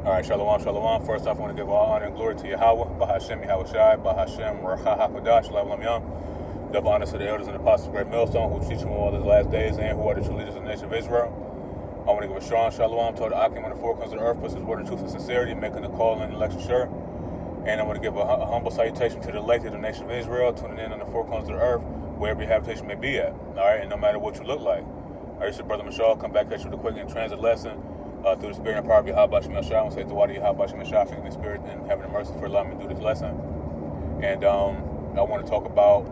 All right, shalom, shalom. First off, I want to give all honor and glory to Yahweh, Bahashem, Yahweh Shai, Bahashem, Racha HaKodash, Shalom Yom. Double honor to the elders and apostles of Great Millstone who teach them all these last days and who are the true leaders of the nation of Israel. I want to give a strong shalom to the Akim on the four corners of the earth, puts his word in truth and sincerity, making the call and election sure. And I want to give a humble salutation to the elect of the nation of Israel, tuning in on the four corners of the earth, wherever your habitation may be at. All right, and no matter what you look like. All right, it's your brother Mashal, come back at you with a quick and transit lesson. Through the spirit and power of Yahweh Shem Yahshua, I want to say the water Yahweh Shem Yahshua, thanking the spirit and having the mercy for allowing me to do this lesson. And I want to talk about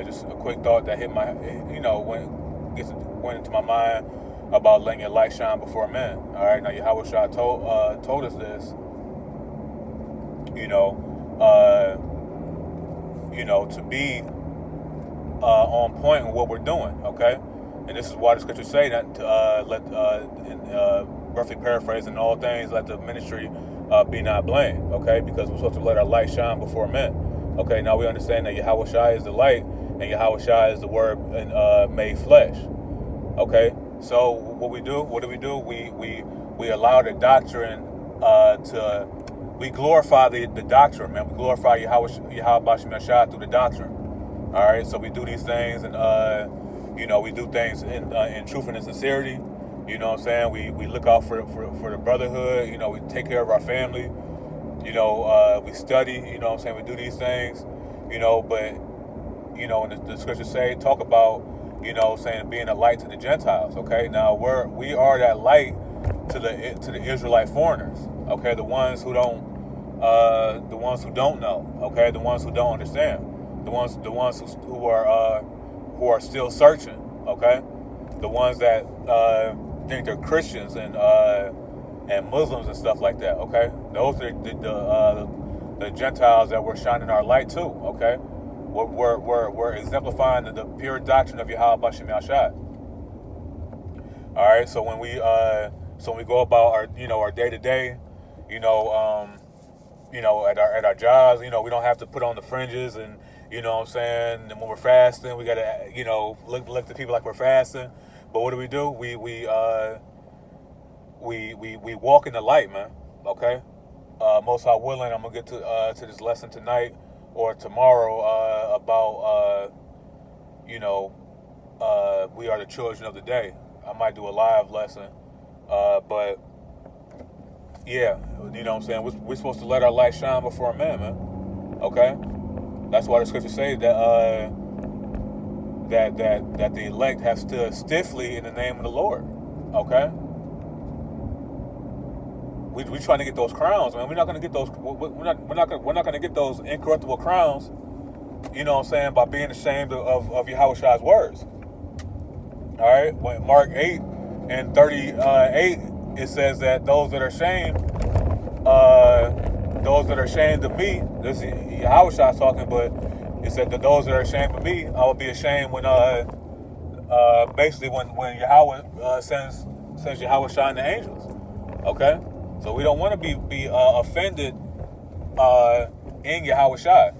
just a quick thought that hit my, went into my mind about letting your light shine before men. All right, now Yahweh Shah told us this, to be on point with what we're doing. Okay. And this is why the scriptures say that roughly paraphrasing all things, let the ministry be not blamed, okay? Because we're supposed to let our light shine before men, okay? Now we understand that Yahweh Shai is the light, and Yahweh Shai is the word made flesh, okay? So what do we do? We allow the doctrine we glorify the doctrine, man. We glorify Yahweh Bashem Yahshua through the doctrine, all right? So we do these things, and we do things in truth and in sincerity. You know what I'm saying? We look out for the brotherhood. We take care of our family. We study. You know what I'm saying? We do these things. But and the scriptures talk about saying being a light to the Gentiles. Okay, now we are that light to the Israelite foreigners. Okay, the ones who don't know. Okay, the ones who don't understand. The ones who are still searching, okay? The ones that think they're Christians and Muslims and stuff like that, okay? Those are the Gentiles that we're shining our light to, okay? We're exemplifying the pure doctrine of Yahweh Bashem Yahshua. All right, so when we go about our day to day, at our jobs, we don't have to put on the fringes and. You know what I'm saying? And when we're fasting, we gotta, look to people like we're fasting. But what do? We walk in the light, man. Okay. Most High willing, I'm gonna get to this lesson tonight or tomorrow about we are the children of the day. I might do a live lesson, but yeah, you know what I'm saying. We're supposed to let our light shine before men, man. Okay. That's why the scriptures say that that the elect have stood stiffly in the name of the Lord. Okay, we trying to get those crowns, man. We're not gonna get those. We're not gonna get those incorruptible crowns. You know what I'm saying? By being ashamed of Yahweh Shai's words. All right, when Mark 8:38, it says that those that are ashamed of me, this is Yahweh Shai talking, but it said that those that are ashamed of me, I will be ashamed when basically when Yahweh sends Yahweh Shai and the angels. Okay, so we don't want to be offended in Yahweh Shai.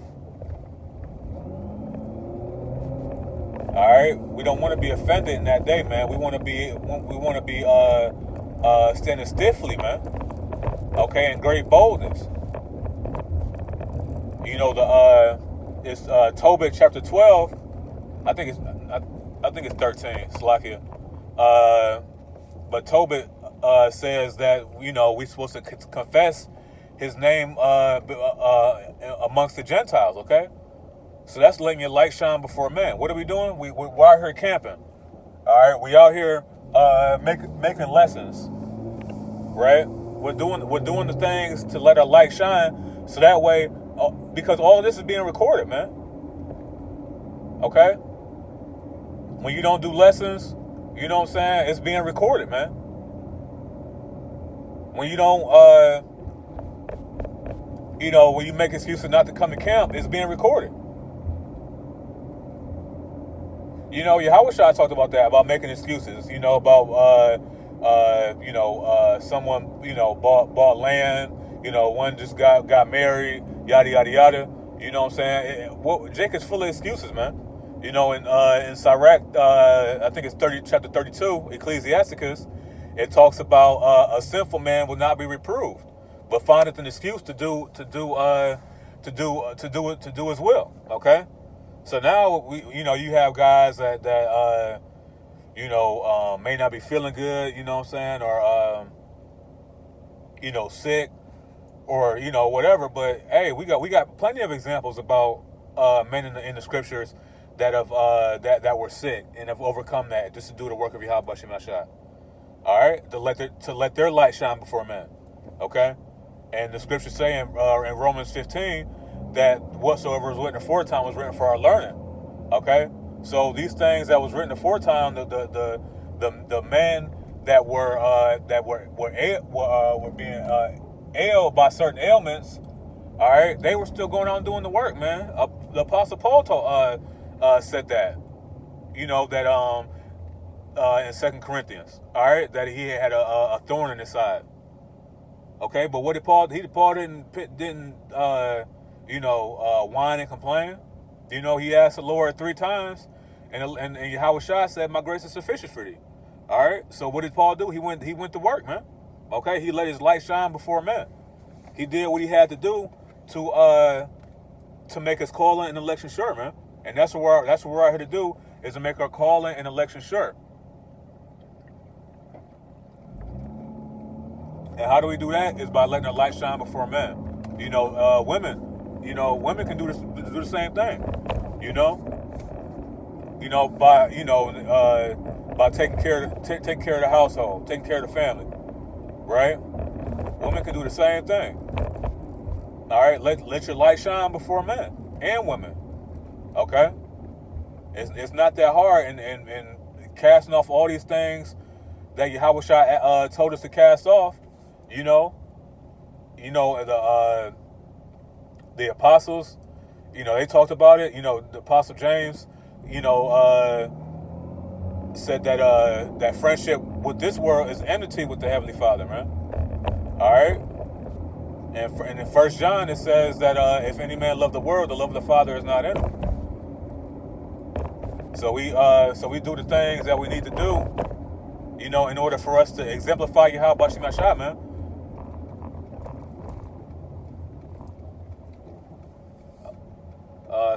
All right, we don't want to be offended in that day, man. We want to be standing stiffly, man. Okay, in great boldness. It's Tobit chapter 12. I think it's 13. Slakia. But Tobit says that we're supposed to confess His name amongst the Gentiles. Okay, so that's letting your light shine before men. What are we doing? We're out here camping. All right, we out here making lessons. Right, we're doing the things to let our light shine, so that way. Because all of this is being recorded, man. Okay? When you don't do lessons, you know what I'm saying? It's being recorded, man. When you don't, when you make excuses not to come to camp, it's being recorded. Yahweh Shai talked about that, about making excuses, about, someone, bought land, one just got married, yada, yada, yada. You know what I'm saying? Jacob's full of excuses, man. In Sirach, I think it's chapter 32, Ecclesiasticus, it talks about a sinful man will not be reproved, but findeth an excuse to do his will. Okay, so now you have guys that may not be feeling good, you know what I'm saying, or sick, or whatever. But hey, we got plenty of examples about men in the scriptures that have that were sick and have overcome that just to do the work of Yahweh Shem Yahshua. All right, to let their light shine before men. Okay, and the scriptures say in Romans 15 that whatsoever was written aforetime was written for our learning. Okay, so these things that was written aforetime, the men that were being ailed by certain ailments, all right, they were still going on doing the work, man. The Apostle Paul said that, that in 2 Corinthians, all right, that he had a thorn in his side. Okay, but what did Paul? Paul didn't whine and complain. He asked the Lord 3 times, and Yahweh Shai said, "My grace is sufficient for thee." All right. So what did Paul do? He went to work, man. Okay. He let his light shine before men. He did what he had to do to make his calling and election sure, man. And that's what we're out here to do, is to make our calling and election sure. And how do we do that? Is by letting our light shine before men. Women. Women can do the same thing. By taking care of the household, taking care of the family, right? Women can do the same thing. All right, let your light shine before men and women. Okay, it's not that hard, and casting off all these things that Yahweh Shai told us to cast off. The apostles, they talked about it. The Apostle James, said that friendship with this world is enmity with the Heavenly Father, man. All right, and in 1 John it says that if any man love the world, the love of the Father is not in him. So we do the things that we need to do, in order for us to exemplify Yahweh Shem Yahshua, man.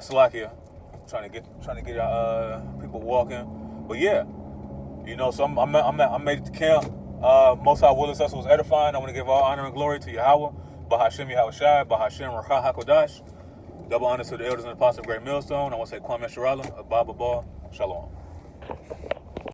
Salakia, trying to get people walking, but yeah, so I'm made it to camp. Most High Willis us was edifying. I want to give all honor and glory to Yahweh, Bahashem Yahweh Shai, Bahashem Rakha HaKodash. Double honor to the elders and the apostles of Great Millstone. I want to say Kwame Shirala, Abba Baba, Shalom.